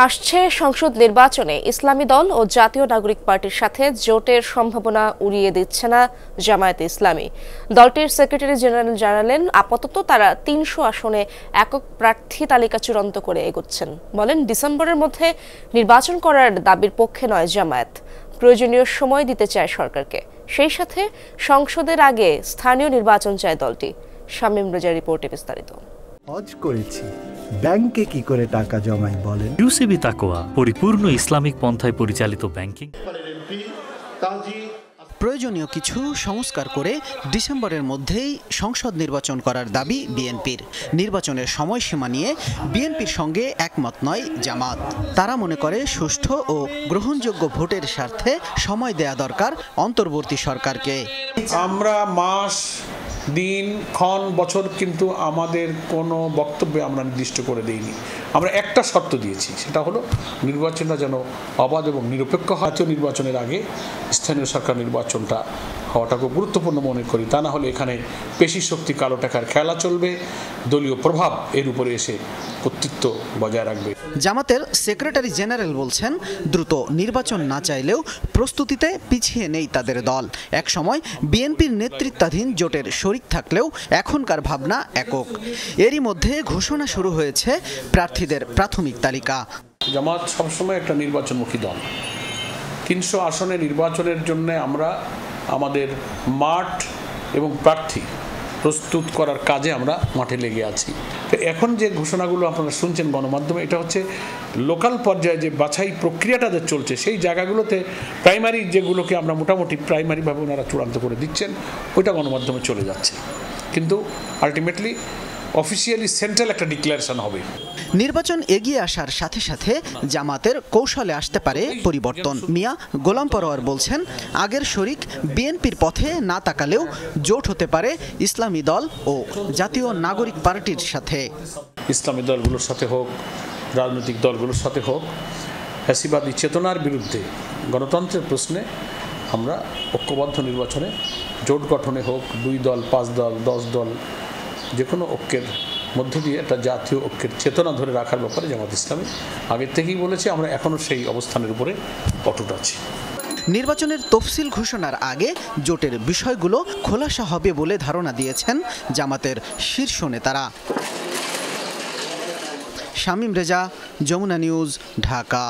আসছে সংসদ নির্বাচনে ইসলামী দল ও জাতীয় নাগরিক পার্টির সাথে জোটের সম্ভাবনা উড়িয়ে দিচ্ছে না জামায়াতে ইসলামী। দলটির সেক্রেটারি জেনারেল জানালেন, আপাতত তারা ৩০০ আসনে একক প্রার্থী তালিকা চূড়ান্ত করে এগোচ্ছেন। বলেন, ডিসেম্বরের মধ্যে নির্বাচন করার দাবির পক্ষে নয় জামায়াত, প্রয়োজনীয় সময় দিতে চায় সরকারকে। সেই সাথে সংসদের আগে স্থানীয় নির্বাচন চায় দলটি। শামীম রেজার রিপোর্টে বিস্তারিত। হজ করেছি, ব্যাংকে কি করে টাকা জমাই বলেন? ইউসিবি তাকওয়া, পরিপূর্ণ ইসলামিক পন্থায় পরিচালিত ব্যাংকিং। প্রয়োজনীয় কিছু সংস্কার করে ডিসেম্বরের মধ্যেই সংসদ নির্বাচন করার দাবি বিএনপির। নির্বাচনের সময়সীমা নিয়ে বিএনপির সঙ্গে একমত নয় জামাত। তারা মনে করে সুষ্ঠু ও গ্রহণযোগ্য ভোটের স্বার্থে সময় দেয়া দরকার অন্তর্বর্তী সরকারকে। আমরা মাস, দিন, ক্ষণ, বছর কিন্তু আমাদের কোনো বক্তব্যে আমরা নির্দিষ্ট করে দেইনি। আমরা একটা শর্ত দিয়েছি, সেটা হলো নির্বাচনটা যেন অবাধ এবং নিরপেক্ষ হয়। নির্বাচনের আগে স্থানীয় সরকার নির্বাচনটা হওয়াটা খুব গুরুত্বপূর্ণ মনে করি। তা না হলে এখানে পেশি শক্তি, কালো টাকার খেলা চলবে, দলীয় প্রভাব এর উপরে এসে কর্তৃত্ব বজায় রাখবে। জামাতের সেক্রেটারি জেনারেল বলছেন, দ্রুত নির্বাচন না চাইলেও প্রস্তুতিতে পিছিয়ে নেই তাদের দল। একসময় বিএনপির নেতৃত্বাধীন জোটের শরিক থাকলেও এখনকার ভাবনা একক। এরই মধ্যে ঘোষণা শুরু হয়েছে প্রার্থীদের প্রাথমিক তালিকা। জামাত সবসময় একটা নির্বাচনমুখী দল। ৩০০ আসনে নির্বাচনের জন্য আমরা আমাদের মাঠ এবং প্রার্থী প্রস্তুত করার কাজে আমরা মাঠে লেগে আছি। তো এখন যে ঘোষণাগুলো আপনারা শুনছেন গণমাধ্যমে, এটা হচ্ছে লোকাল পর্যায়ে যে বাছাই প্রক্রিয়াটা যে চলছে, সেই জায়গাগুলোতে প্রাইমারি যেগুলোকে আমরা মোটামুটি প্রাইমারিভাবে ওনারা চূড়ান্ত করে দিচ্ছেন, ওইটা গণমাধ্যমে চলে যাচ্ছে। কিন্তু আলটিমেটলি অফিসিয়ালি সেন্ট্রাল একটা ডিক্লারেশন হবে। নির্বাচন এগিয়ে আসার সাথে সাথে জামাতের কৌশলে আসতে পারে পরিবর্তন। মিয়া গোলাম পরোয়ার বলছেন, আগের শরিক বিএনপির পথে না তাকালেও জোট হতে পারে ইসলামী দল ও জাতীয় নাগরিক পার্টির সাথে। ইসলামী দলগুলোর সাথে হোক, রাজনৈতিক দলগুলোর সাথে হোক, ফ্যাসিবাদী চেতনার বিরুদ্ধে গণতন্ত্রের প্রশ্নে আমরা ঐক্যবদ্ধ নির্বাচনে জোট গঠনে হোক, 2 দল, 5 দল, 10 দল, যে কোনো ঐক্যের মধ্য দিয়ে একটা জাতীয় ঐক্যের চেতনা ধরে রাখার ব্যাপারে জামাত ইসলামী আগের থেকেই বলেছে। আমরা এখনও সেই অবস্থানের উপরে অটুট আছি। নির্বাচনের তফসিল ঘোষণার আগে জোটের বিষয়গুলো খোলাসা হবে বলে ধারণা দিয়েছেন জামাতের শীর্ষ নেতারা। শামীম রেজা, যমুনা নিউজ, ঢাকা।